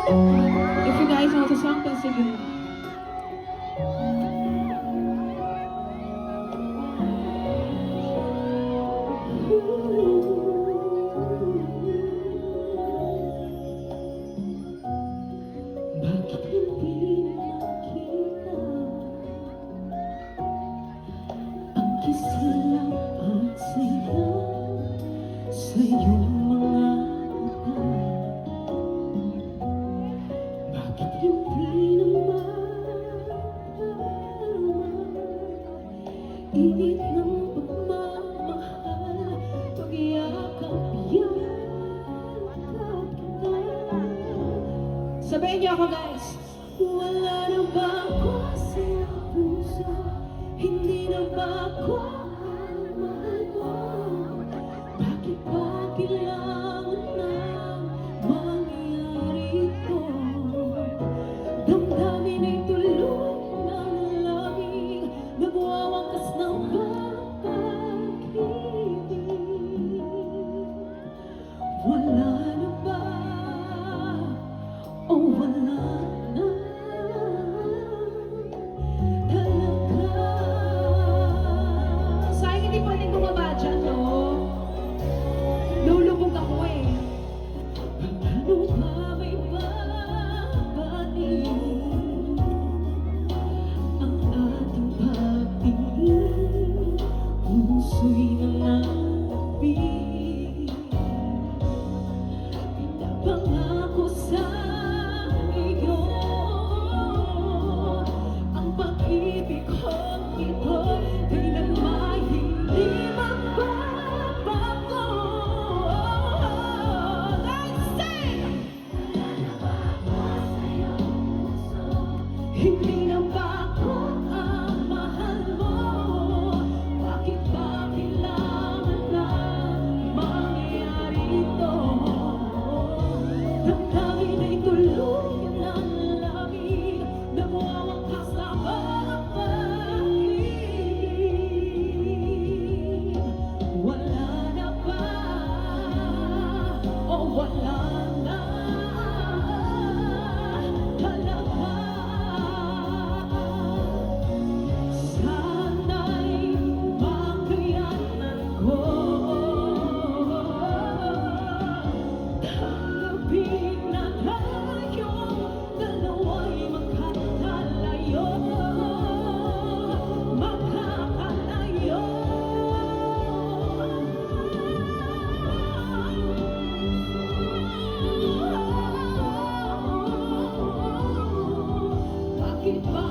If you guys know the song, then sing it. Bakit hindi nakita ang kisalang at saya sa iyong mga mata? Bakit hindi naman init ng pagmamahal, pagyakap-yakap kita? Sabayin niyo ako, guys. Wala na ba ako sa puso? Hindi na ba ako mahal mo? Bakit ba kailangan na mangyari ito? Damdamin ay tulog ng lamig, nagwawakas ng pag-ibig. Wala na ba? O wala na talaga? Sayang hindi pwedeng bumaba dyan, no? Lulubog ako eh. Paano ba may babalik ang ating pag-ibig? Puso'y nanapig, pinapangako sa iyo ang pag-ibig kong ito, kailanman hindi magbabago. Let's sing! Hindi na ba ako ang mahal mo? Bakit ba kailangan na mangyari ito? Damdamin ay tuluyan ng lamig, nagwawakas na pag-ibig. Wala na ba? O wala na talaga? Sana'y makayanan ko tanggapin na tayong dalawa'y makakalayo, makakalayo. Bakit ba